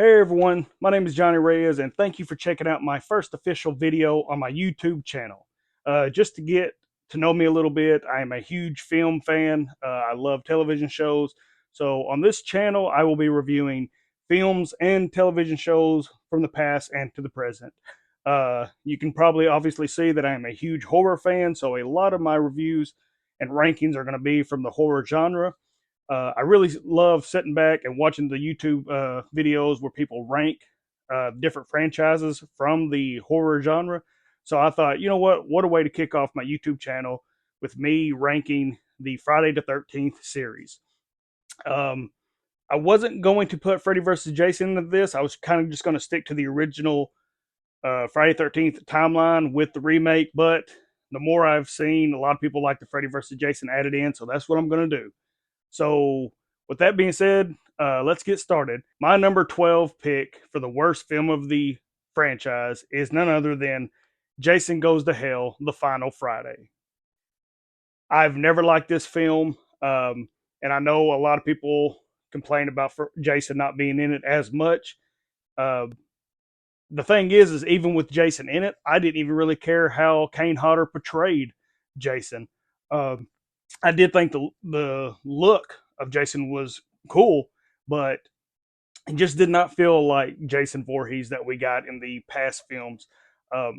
Hey everyone, my name is Johnny Reyes, and thank you for checking out my first official video on my YouTube channel. Just to get to know me a little bit, I am a huge film fan. I love television shows. So, on this channel, I will be reviewing films and television shows from the past and to the present. You can probably obviously see that I am a huge horror fan, so a lot of my reviews and rankings are going to be from the horror genre. I really love sitting back and watching the YouTube videos where people rank different franchises from the horror genre. So I thought, you know what a way to kick off my YouTube channel with me ranking the Friday the 13th series. Um, I wasn't going to put Freddy versus Jason into this. I was kind of just going to stick to the original Friday 13th timeline with the remake, but the more I've seen, a lot of people like the Freddy versus Jason added in, so that's what I'm going to do. So, with that being said, let's get started. My number 12 pick for the worst film of the franchise is none other than Jason Goes to Hell, The Final Friday. I've never liked this film, and I know a lot of people complain about Jason not being in it as much. Uh, the thing is even with Jason in it, I didn't even really care how Kane Hodder portrayed Jason. Um, I did think the look of Jason was cool, but it just did not feel like Jason Voorhees that we got in the past films,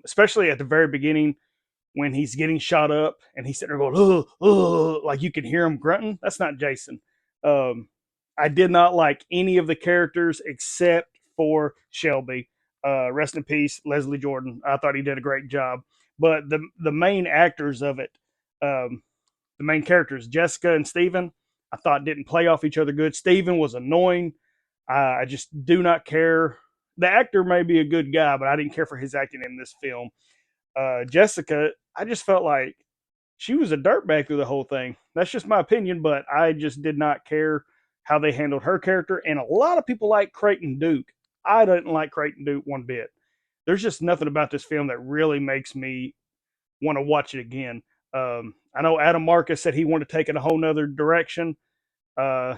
especially at the very beginning when he's getting shot up and he's sitting there going, like you can hear him grunting. That's not Jason. Um, I did not like any of the characters except for Shelby. Rest in peace, Leslie Jordan. I thought he did a great job, but the main actors of it, um, the main characters, Jessica and Steven, I thought didn't play off each other good. Steven was annoying. I just do not care. The actor may be a good guy, but I didn't care for his acting in this film. Jessica, I just felt like she was a dirtbag through the whole thing. That's just my opinion, but I just did not care how they handled her character. And a lot of people like Creighton Duke. I didn't like Creighton Duke one bit. There's just nothing about this film that really makes me want to watch it again. I know Adam Marcus said he wanted to take it a whole nother direction, uh,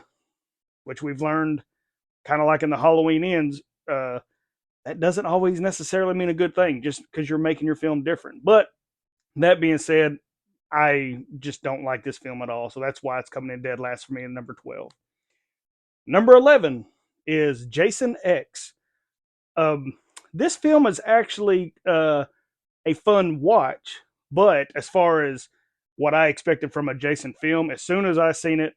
which we've learned kind of like in the Halloween ends. That doesn't always necessarily mean a good thing just because you're making your film different. But that being said, I just don't like this film at all. So that's why it's coming in dead last for me in number 12. Number 11 is Jason X. Um, this film is actually a fun watch, but as far as what I expected from a Jason film, as soon as I seen it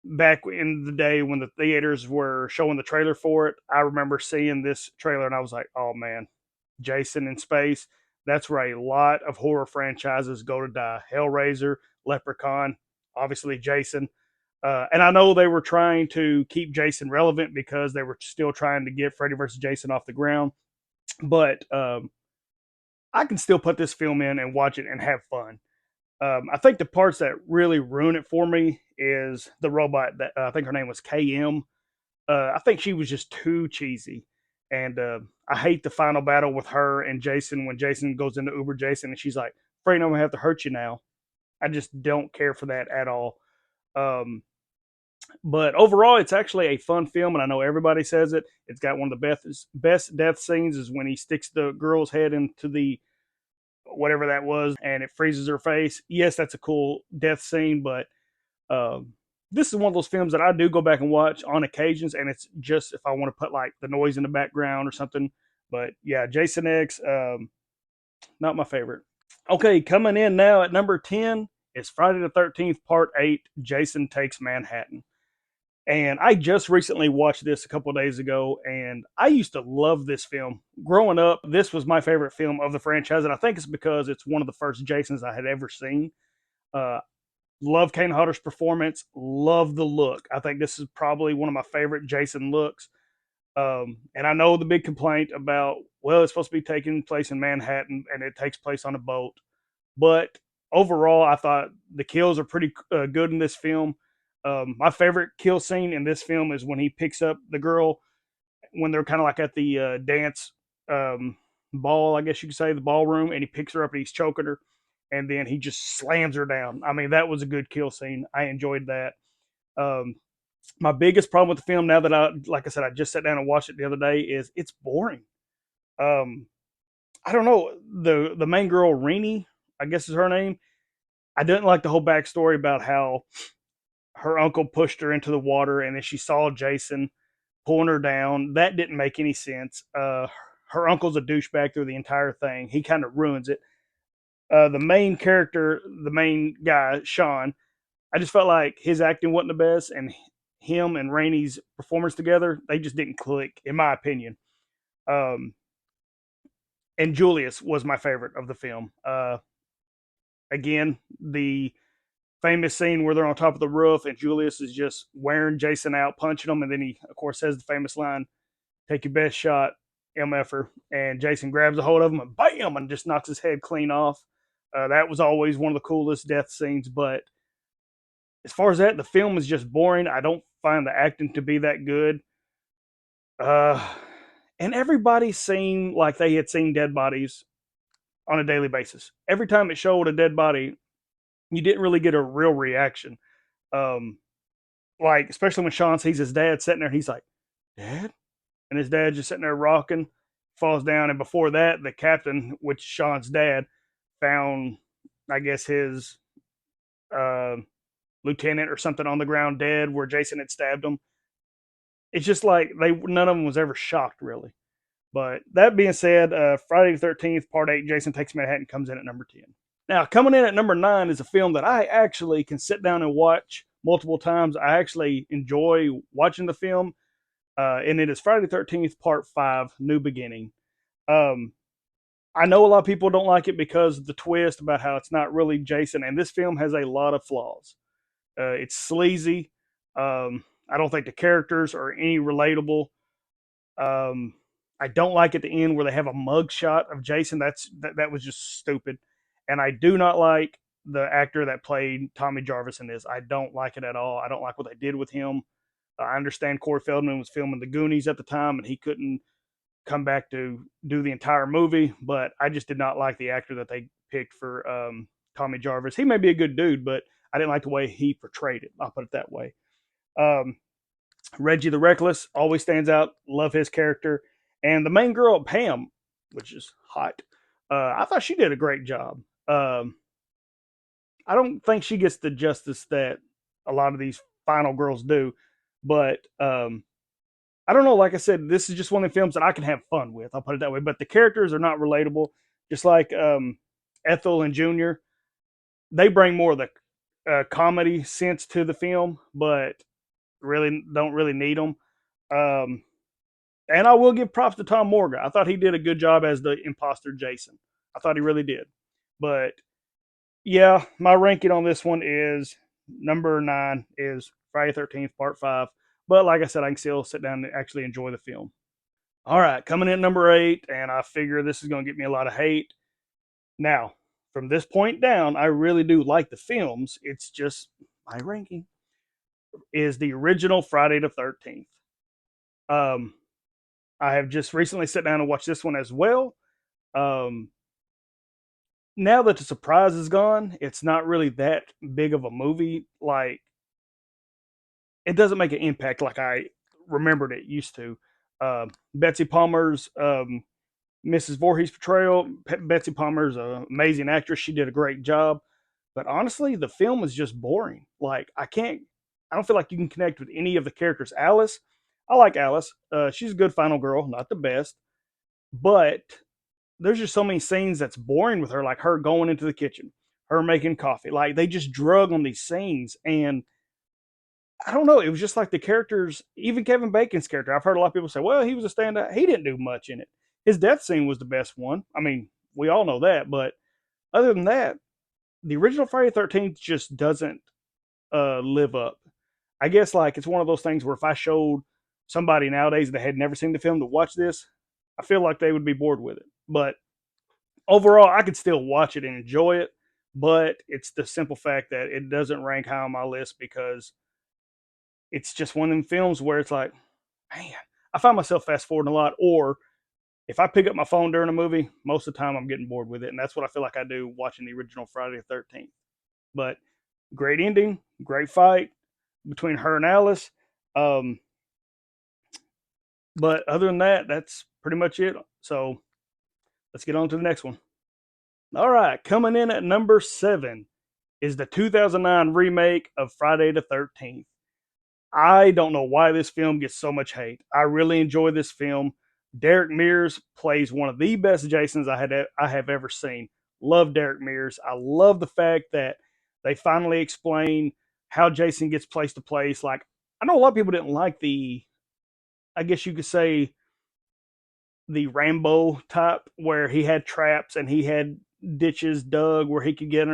back in the day when the theaters were showing the trailer for it, I remember seeing this trailer and I was like, oh man, Jason in space. That's where a lot of horror franchises go to die. Hellraiser, Leprechaun, obviously Jason. And I know they were trying to keep Jason relevant because they were still trying to get Freddy versus Jason off the ground. But I can still put this film in and watch it and have fun. I think the parts that really ruin it for me is the robot that I think her name was KM. I think she was just too cheesy. And I hate the final battle with her and Jason when Jason goes into Uber Jason and she's like, afraid I'm going to have to hurt you now. I just don't care for that at all. Um, but overall, it's actually a fun film, and I know everybody says it. It's got one of the best death scenes is when he sticks the girl's head into the whatever that was, and it freezes her face. Yes, that's a cool death scene, but this is one of those films that I do go back and watch on occasions, and it's just if I want to put like the noise in the background or something. But yeah, Jason X, not my favorite. Okay, coming in now at number 10 is Friday the 13th, Part 8 Jason Takes Manhattan. And I just recently watched this a couple of days ago, and I used to love this film. Growing up, this was my favorite film of the franchise, and I think it's because it's one of the first Jasons I had ever seen. Uh, love Kane Hodder's performance, love the look. I think this is probably one of my favorite Jason looks. And I know the big complaint about, well, it's supposed to be taking place in Manhattan, and it takes place on a boat. But overall, I thought the kills are pretty good in this film. My favorite kill scene in this film is when he picks up the girl when they're kind of like at the dance ball, I guess you could say, the ballroom, and he picks her up and he's choking her, and then he just slams her down. I mean, that was a good kill scene. I enjoyed that. Um, My biggest problem with the film now that like I said, I just sat down and watched it the other day is it's boring. Um, I don't know the main girl, Renee, I guess is her name. I didn't like the whole backstory about how her uncle pushed her into the water and then she saw Jason pulling her down. That didn't make any sense. Her uncle's a douchebag through the entire thing. He kind of ruins it. The main character, the main guy, Sean, I just felt like his acting wasn't the best, and him and Rainey's performance together, they just didn't click, in my opinion. Um, and Julius was my favorite of the film. Again, the famous scene where they're on top of the roof and Julius is just wearing Jason out, punching him, and then he, of course, says the famous line, "Take your best shot, MFer." And Jason grabs a hold of him and bam, and just knocks his head clean off. That was always one of the coolest death scenes. But as far as that, the film is just boring. I don't find the acting to be that good. Uh, and everybody seemed like they had seen dead bodies on a daily basis. Every time it showed a dead body, you didn't really get a real reaction. Um, like especially when Sean sees his dad sitting there, he's like, "Dad," and his dad just sitting there rocking, falls down. And before that, the captain, which is Sean's dad, found, I guess, his uh, lieutenant or something on the ground dead where Jason had stabbed him. It's just like none of them was ever shocked really. But that being said, Friday the 13th, Part 8, Jason Takes Manhattan comes in at number 10. Now, coming in at number 9 is a film that I actually can sit down and watch multiple times. I actually enjoy watching the film, and it is Friday the 13th, Part 5, New Beginning. Um, I know a lot of people don't like it because of the twist about how it's not really Jason, and this film has a lot of flaws. It's sleazy. I don't think the characters are any relatable. Um, I don't like at the end where they have a mug shot of Jason. That was just stupid. And I do not like the actor that played Tommy Jarvis in this. I don't like it at all. I don't like what they did with him. I understand Corey Feldman was filming The Goonies at the time and he couldn't come back to do the entire movie, but I just did not like the actor that they picked for Tommy Jarvis. He may be a good dude, but I didn't like the way he portrayed it. I'll put it that way. Um, Reggie the Reckless always stands out. Love his character. And the main girl, Pam, which is hot, I thought she did a great job. I don't think she gets the justice that a lot of these final girls do. But I don't know. Like I said, this is just one of the films that I can have fun with. I'll put it that way. But the characters are not relatable. Just like Ethel and Junior, they bring more of the comedy sense to the film, but really don't really need them. Um, and I will give props to Tom Morgan. I thought he did a good job as the imposter Jason. I thought he really did. But yeah, my ranking on this one is number 9 is Friday 13th Part 5. But like I said, I can still sit down and actually enjoy the film. All right, coming in at number 8, and I figure this is going to get me a lot of hate. Now, from this point down, I really do like the films. It's just my ranking is the original Friday the 13th. Um, I have just recently sat down and watched this one as well. Um, now that the surprise is gone, it's not really that big of a movie. Like, it doesn't make an impact like I remembered it used to. Betsy Palmer's Mrs. Voorhees portrayal. Betsy Palmer's an amazing actress. She did a great job. But honestly, the film is just boring. Like, I don't feel like you can connect with any of the characters. Alice, I like Alice. She's a good final girl, not the best. But there's just so many scenes that's boring with her, like her going into the kitchen, her making coffee. Like they just drug on these scenes, and I don't know. It was just like the characters, even Kevin Bacon's character. I've heard a lot of people say, "Well, he was a standout. He didn't do much in it. His death scene was the best one." I mean, we all know that, but other than that, the original Friday the 13th just doesn't live up. I guess like it's one of those things where if I showed somebody nowadays that had never seen the film to watch this, I feel like they would be bored with it. But overall, I could still watch it and enjoy it, but it's the simple fact that it doesn't rank high on my list because it's just one of them films where it's like, man, I find myself fast forwarding a lot. Or if I pick up my phone during a movie, most of the time I'm getting bored with it, and that's what I feel like I do watching the original Friday the 13th. But great ending, great fight between her and Alice. Um, but other than that, that's pretty much it. So let's get on to the next one. All right, coming in at number 7 is the 2009 remake of Friday the 13th. I don't know why this film gets so much hate. I really enjoy this film. Derek Mears plays one of the best Jasons I have ever seen. Love Derek Mears. I love the fact that they finally explain how Jason gets place to place. Like, I know a lot of people didn't like the, I guess you could say, the Rambo type where he had traps and he had ditches dug where he could get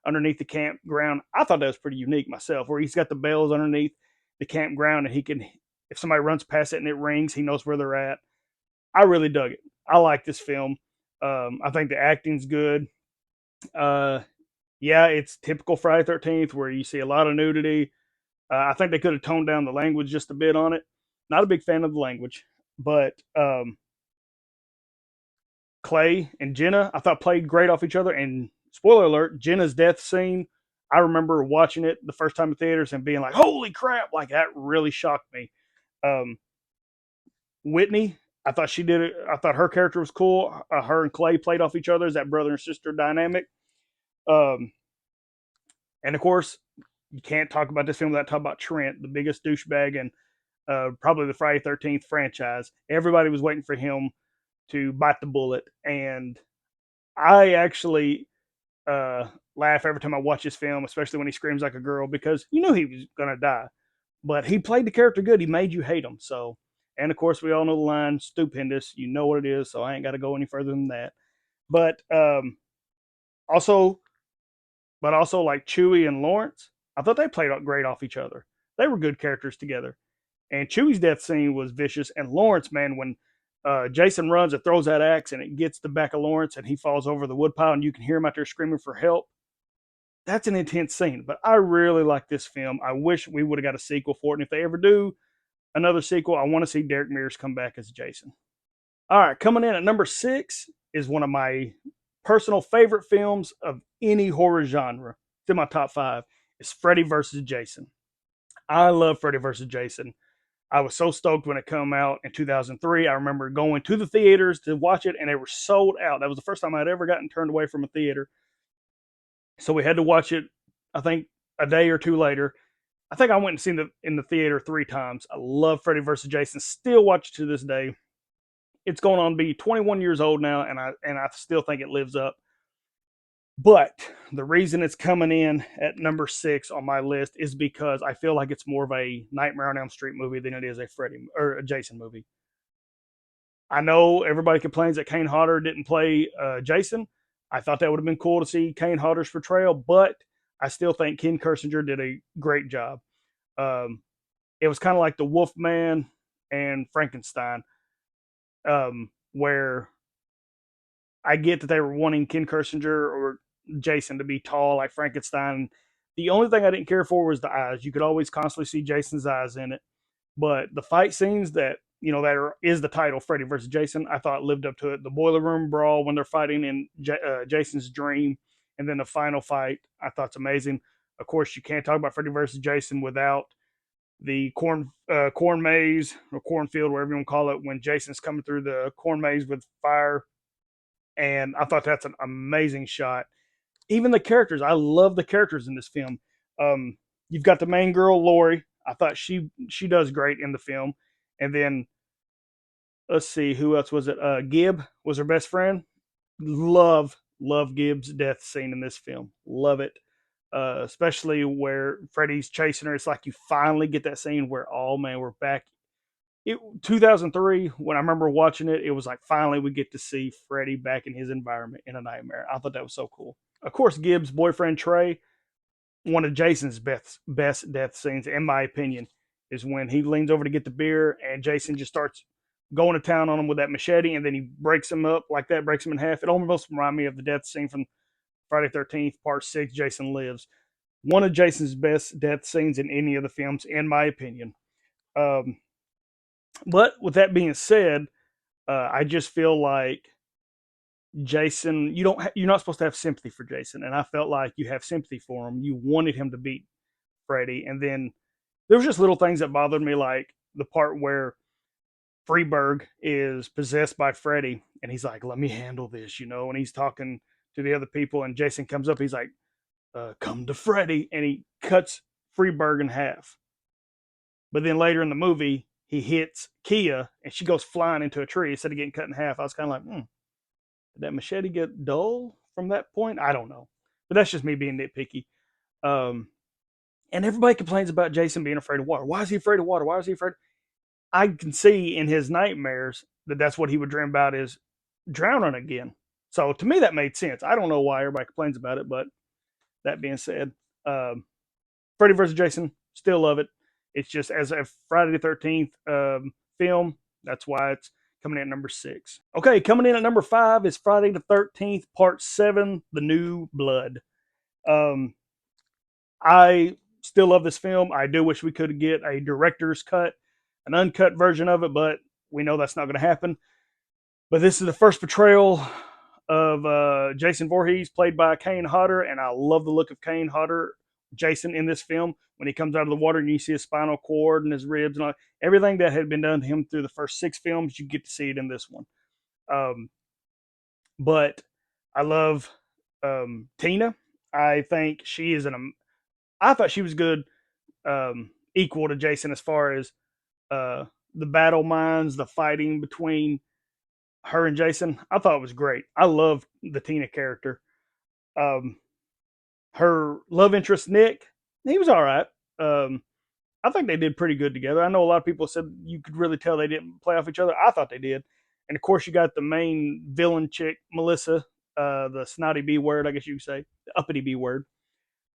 underneath the campground. I thought that was pretty unique myself, where he's got the bells underneath the campground and he can, if somebody runs past it and it rings, he knows where they're at. I really dug it. I like this film. I think the acting's good. Uh, yeah, it's typical Friday 13th where you see a lot of nudity. I think they could have toned down the language just a bit on it. Not a big fan of the language, but Clay and Jenna, I thought played great off each other. And spoiler alert, Jenna's death scene, I remember watching it the first time in theaters and being like, holy crap, like that really shocked me. Um, Whitney, I thought she did it. I thought her character was cool. Her and Clay played off each other as that brother and sister dynamic. Um, and of course, you can't talk about this film without talking about Trent, the biggest douchebag in probably the Friday 13th franchise. Everybody was waiting for him to bite the bullet. And I actually laugh every time I watch this film, especially when he screams like a girl, because you knew he was going to die. But he played the character good. He made you hate him. So, and of course, we all know the line, stupendous. You know what it is. So I ain't got to go any further than that. But also, also like Chewie and Lawrence, I thought they played great off each other. They were good characters together. And Chewie's death scene was vicious. And Lawrence, man, when Jason runs and throws that axe and it gets the back of Lawrence and he falls over the woodpile and you can hear him out there screaming for help. That's an intense scene. But I really like this film. I wish we would have got a sequel for it. And if they ever do another sequel, I want to see Derek Mears come back as Jason. All right, coming in at number 6 is one of my personal favorite films of any horror genre. It's in my top 5. It's Freddy versus Jason. I love Freddy versus Jason. I was so stoked when it came out in 2003. I remember going to the theaters to watch it, and they were sold out. That was the first time I'd ever gotten turned away from a theater. So we had to watch it, I think, a day or two later. I think I went and seen it in the theater 3 times. I love Freddy vs. Jason. Still watch it to this day. It's going on to be 21 years old now, and I still think it lives up. But the reason it's coming in at number 6 on my list is because I feel like it's more of a Nightmare on Elm Street movie than it is a Freddy or a Jason movie. I know everybody complains that Kane Hodder didn't play Jason. I thought that would have been cool to see Kane Hodder's portrayal, but I still think Ken Kersinger did a great job. It was kind of like the Wolfman and Frankenstein, where I get that they were wanting Ken Kersinger or Jason to be tall like Frankenstein. The only thing I didn't care for was the eyes. You could always constantly see Jason's eyes in it, but the fight scenes that is the title Freddy versus Jason, I thought lived up to it. The boiler room brawl when they're fighting in Jason's dream, and then the final fight, I thought's amazing. Of course, you can't talk about Freddy versus Jason without the corn maze or cornfield, whatever you want to call it, when Jason's coming through the corn maze with fire. And I thought that's an amazing shot. Even the characters, I love the characters in this film. You've got the main girl, Lori. I thought she does great in the film. And then let's see, who else was it? Gib was her best friend. Love Gibbs' death scene in this film. Love it. Especially where Freddy's chasing her. It's like you finally get that scene where, oh man, we're back. 2003, when I remember watching it, it was like finally we get to see Freddy back in his environment in a nightmare. I thought that was so cool. Of course, Gibbs' boyfriend Trey, one of Jason's best death scenes, in my opinion, is when he leans over to get the beer and Jason just starts going to town on him with that machete, and then he breaks him up like that, breaks him in half. It almost reminds me of the death scene from Friday 13th, Part 6, Jason Lives. One of Jason's best death scenes in any of the films, in my opinion. Um, but with that being said, I just feel like Jason, you're not supposed to have sympathy for Jason, and I felt like you have sympathy for him. You wanted him to beat Freddy, and then There was just little things that bothered me, like the part where Freeberg is possessed by Freddy, and he's like, "Let me handle this," and he's talking to the other people, and Jason comes up, he's like, "Come to Freddy," and he cuts Freeberg in half. But then later in the movie, he hits Kia, and she goes flying into a tree instead of getting cut in half. I was kind of like, did that machete get dull from that point? I don't know, but that's just me being nitpicky. Um, and everybody complains about Jason being afraid of water. Why is he afraid of water? Why is he afraid? I can see in his nightmares that that's what he would dream about is drowning again. So to me, that made sense. I don't know why everybody complains about it, but that being said, um, Freddy versus Jason, still love it. It's just as a Friday the 13th film. That's why it's coming in at number 6. Okay, coming in at number 5 is Friday the 13th, Part 7, The New Blood. Um, I still love this film. I do wish we could get a director's cut, an uncut version of it, but we know that's not going to happen. But this is the first portrayal of Jason Voorhees, played by Kane Hodder, and I love the look of Kane Hodder, Jason, in this film. When he comes out of the water and you see his spinal cord and his ribs and all, everything that had been done to him through the first 6 films, you get to see it in this one. Um, but I love Tina. I think she is I thought she was good, equal to Jason as far as uh, the battle minds, the fighting between her and Jason. I thought it was great. I love the Tina character. Um, her love interest Nick, he was all right. Um, I think they did pretty good together. I know a lot of people said you could really tell they didn't play off each other. I thought they did. And of course, you got the main villain chick, Melissa, the snotty B word, I guess you could say, the uppity B word.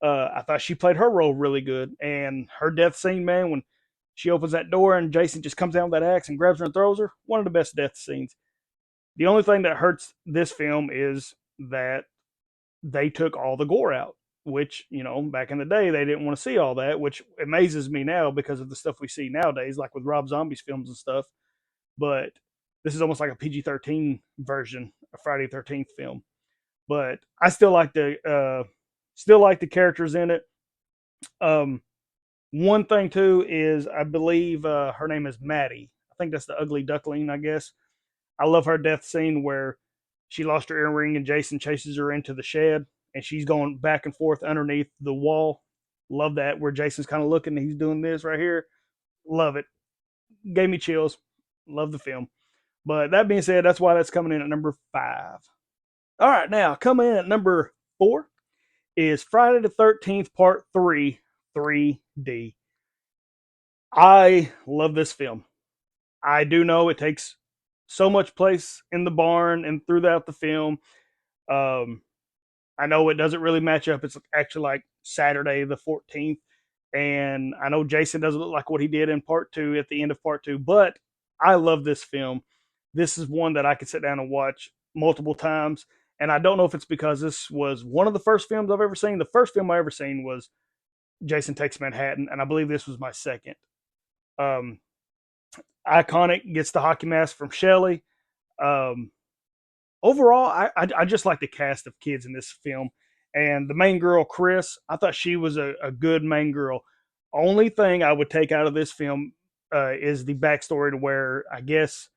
I thought she played her role really good. And her death scene, man, when she opens that door and Jason just comes down with that axe and grabs her and throws her, one of the best death scenes. The only thing that hurts this film is that they took all the gore out, which, back in the day, they didn't want to see all that, which amazes me now because of the stuff we see nowadays, like with Rob Zombie's films and stuff. But this is almost like a PG-13 version of Friday the 13th film. But I still like the characters in it. Um, One thing too is I believe her name is Maddie. I think that's the ugly duckling, I guess. I love her death scene where she lost her earring and Jason chases her into the shed and she's going back and forth underneath the wall. Love that where Jason's kind of looking and he's doing this right here. Love it. Gave me chills. Love the film. But that being said, that's why that's coming in at number 5. All right, now coming in at number 4 is Friday the 13th, Part 3, 3D. I love this film. I do know it takes so much place in the barn and throughout the film. Um, I know it doesn't really match up. It's actually like Saturday the 14th. And I know Jason doesn't look like what he did in part 2 at the end of part 2, but I love this film. This is one that I could sit down and watch multiple times. And I don't know if it's because this was one of the first films I've ever seen. The first film I ever seen was Jason Takes Manhattan, and I believe this was my second. Um, Iconic gets the hockey mask from Shelley. Um, Overall, I just like the cast of kids in this film, and the main girl, Chris. I thought she was a good main girl. Only thing I would take out of this film is the backstory to where I guess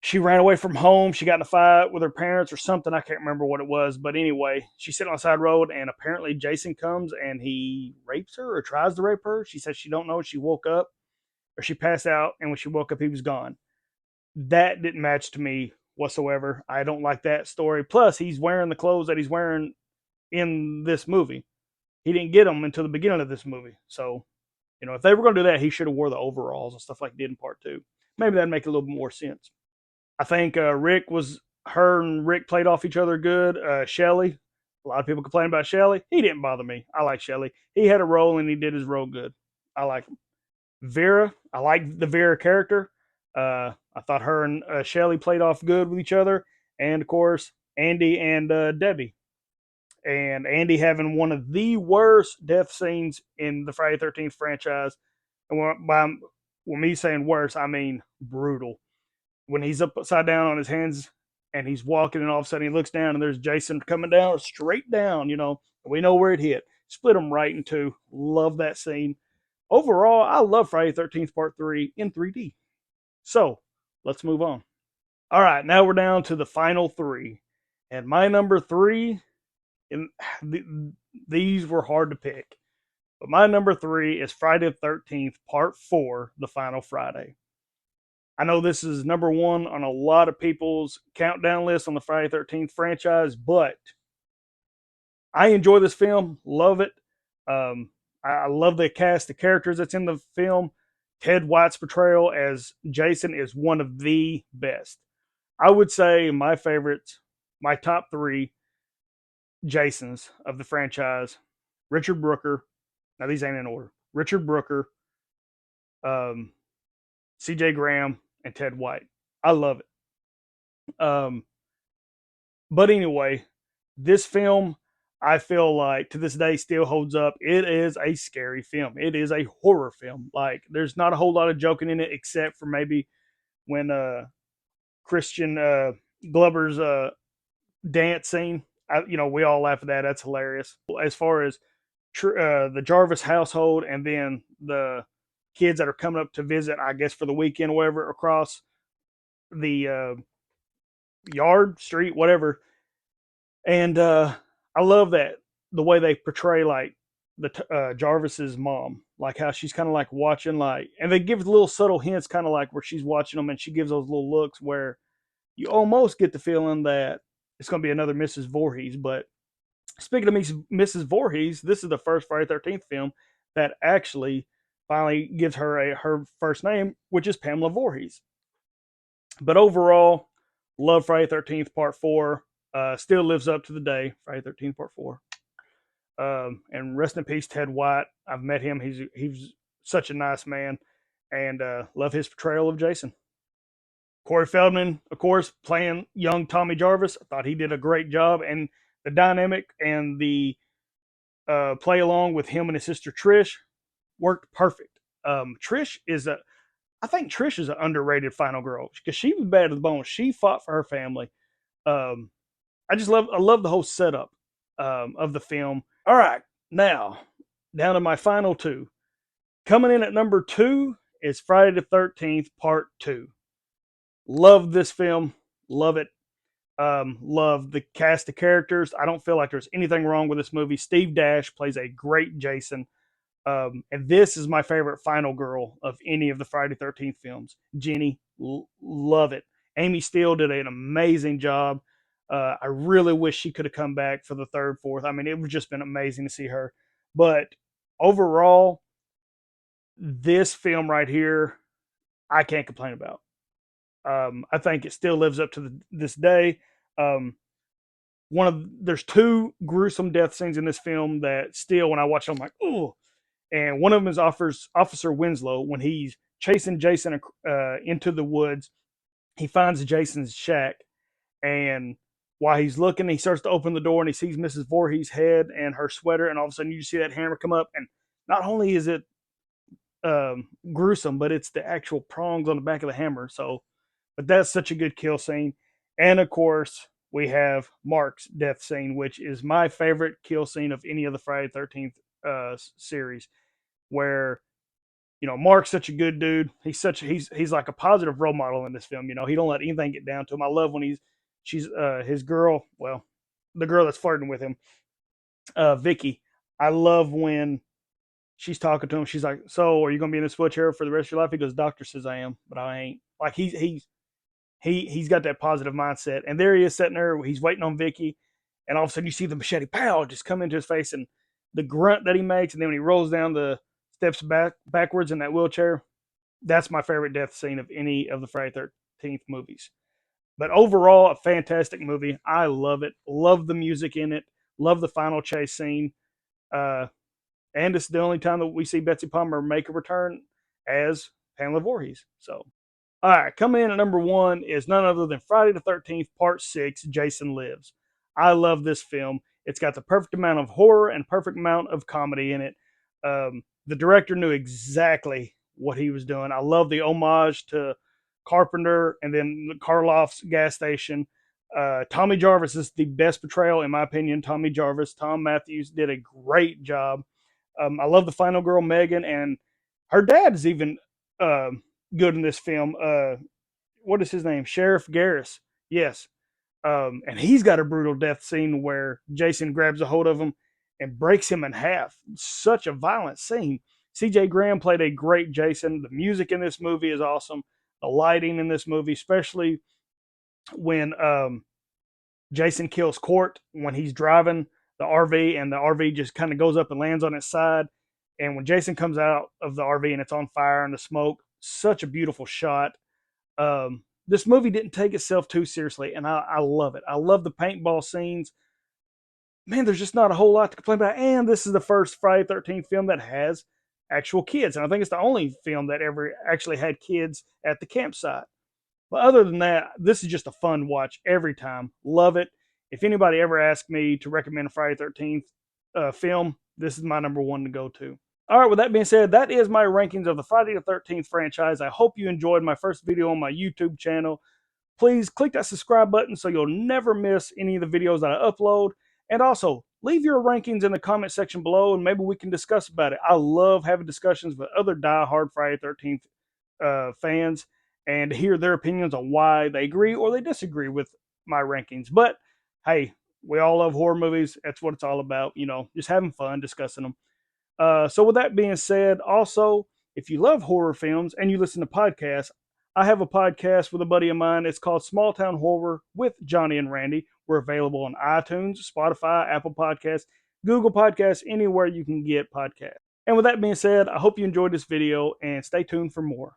she ran away from home. She got in a fight with her parents or something. I can't remember what it was, but anyway, she's sitting on the side road, and apparently Jason comes and he rapes her or tries to rape her. She says she don't know. She woke up or she passed out, and when she woke up, he was gone. That didn't match to me whatsoever. I don't like that story. Plus, he's wearing the clothes that he's wearing in this movie. He didn't get them until the beginning of this movie. So, if they were going to do that, he should have wore the overalls and stuff like he did in part 2. Maybe that'd make a little bit more sense. I think her and Rick played off each other good. Shelley, a lot of people complain about Shelley. He didn't bother me. I like Shelley. He had a role and he did his role good. I like him. Vera, I like the Vera character. I thought her and Shelley played off good with each other, and of course Andy and Debbie. And Andy having one of the worst death scenes in the Friday 13th franchise. And by me saying worse, I mean brutal. When he's upside down on his hands and he's walking, and all of a sudden he looks down and there's Jason coming down straight down. We know where it hit. Split him right in two. Love that scene. overall, I love Friday the 13th Part 3 in 3D. So let's move on. All right, now we're down to the final three. And my number three, and these were hard to pick, but my number three is Friday the 13th Part 4, The Final Friday. I know this is number one on a lot of people's countdown list on the Friday the 13th franchise, but I enjoy this film, love it. I love the cast, the characters that's in the film. Ted White's portrayal as Jason is one of the best. I would say my favorites, my top three Jasons of the franchise: Richard Brooker. Now these ain't in order. Richard Brooker, um, C.J. Graham, and Ted White. I love it. But anyway, this film, I feel like to this day still holds up. It is a scary film. It is a horror film. Like there's not a whole lot of joking in it, except for maybe when Christian Glover's dance scene. We all laugh at that. That's hilarious. As far as the Jarvis household and then the kids that are coming up to visit, I guess for the weekend or whatever, across the yard, street, whatever. And I love that the way they portray like the Jarvis's mom, like how she's kind of like watching, like, and they give little subtle hints, kind of like where she's watching them, and she gives those little looks where you almost get the feeling that it's going to be another Mrs. Voorhees. But speaking of Mrs. Voorhees, this is the first Friday 13th film that actually finally gives her her first name, which is Pamela Voorhees. But overall, love Friday 13th Part 4. Still lives up to the day, Friday 13th Part 4. And rest in peace, Ted White. I've met him. He's such a nice man, and love his portrayal of Jason. Corey Feldman, of course, playing young Tommy Jarvis. I thought he did a great job, and the dynamic and the play along with him and his sister Trish worked perfect. Trish is I think Trish is an underrated final girl because she was bad to the bone. She fought for her family. Um, I love the whole setup of the film. All right, now down to my final two. Coming in at number two is Friday the 13th Part 2. Love this film. Love it. Love the cast of characters. I don't feel like there's anything wrong with this movie. Steve Dash plays a great Jason. And this is my favorite final girl of any of the Friday 13th films. Jenny, love it. Amy Steele did an amazing job. I really wish she could have come back for the third, fourth. I mean, it would just been amazing to see her. But overall, this film right here, I can't complain about. I think it still lives up to this day. There's two gruesome death scenes in this film that still, when I watch them, I'm like, oh. And one of them is Officer Winslow when he's chasing Jason into the woods. He finds Jason's shack, and while he's looking, he starts to open the door and he sees Mrs. Voorhees' head and her sweater, and all of a sudden you see that hammer come up, and not only is it gruesome, but it's the actual prongs on the back of the hammer. So, but that's such a good kill scene. And of course, we have Mark's death scene, which is my favorite kill scene of any of the Friday 13th series, where Mark's such a good dude. He's like a positive role model in this film. He don't let anything get down to him. I love when she's his girl, well, the girl that's flirting with him, Vicky. I love when she's talking to him. She's like, "So, are you gonna be in this wheelchair for the rest of your life?" He goes, "Doctor says I am, but I ain't." Like he's got that positive mindset. And there he is sitting there. He's waiting on Vicky, and all of a sudden you see the machete pow just come into his face, and the grunt that he makes, and then when he rolls down the steps backwards in that wheelchair. That's my favorite death scene of any of the Friday 13th movies. But overall, a fantastic movie. I love it. Love the music in it. Love the final chase scene. Uh, and it's the only time that we see Betsy Palmer make a return as Pamela Voorhees. So, all right, coming in at number one is none other than Friday the 13th, Part 6, Jason Lives. I love this film. It's got the perfect amount of horror and perfect amount of comedy in it. The director knew exactly what he was doing. I love the homage to Carpenter and then Karloff's gas station. Tommy Jarvis is the best portrayal, in my opinion. Tommy Jarvis, Tom Matthews did a great job. I love the final girl, Megan, and Her dad is even uh, good in this film. What is his name? Sheriff Garris. Yes. And he's got a brutal death scene where Jason grabs a hold of him and breaks him in half. Such a violent scene. CJ Graham played a great Jason. The music in this movie is awesome. The lighting in this movie, especially when Jason kills Court when he's driving the RV and the RV just kind of goes up and lands on its side. And when Jason comes out of the RV and it's on fire and the smoke, such a beautiful shot. This movie didn't take itself too seriously, and I love it. I love the paintball scenes. Man, there's just not a whole lot to complain about. And this is the first Friday the 13th film that has actual kids. And I think it's the only film that ever actually had kids at the campsite. But other than that, this is just a fun watch every time. Love it. If anybody ever asks me to recommend a Friday the 13th film, this is my number one to go to. All right, with that being said, that is my rankings of the Friday the 13th franchise. I hope you enjoyed my first video on my YouTube channel. Please click that subscribe button so you'll never miss any of the videos that I upload. And also, leave your rankings in the comment section below and maybe we can discuss about it. I love having discussions with other die-hard Friday the 13th fans and hear their opinions on why they agree or they disagree with my rankings. But hey, we all love horror movies. That's what it's all about, just having fun discussing them. So with that being said, also, if you love horror films and you listen to podcasts, I have a podcast with a buddy of mine. It's called Small Town Horror with Johnny and Randy. We're available on iTunes, Spotify, Apple Podcasts, Google Podcasts, anywhere you can get podcasts. And with that being said, I hope you enjoyed this video and stay tuned for more.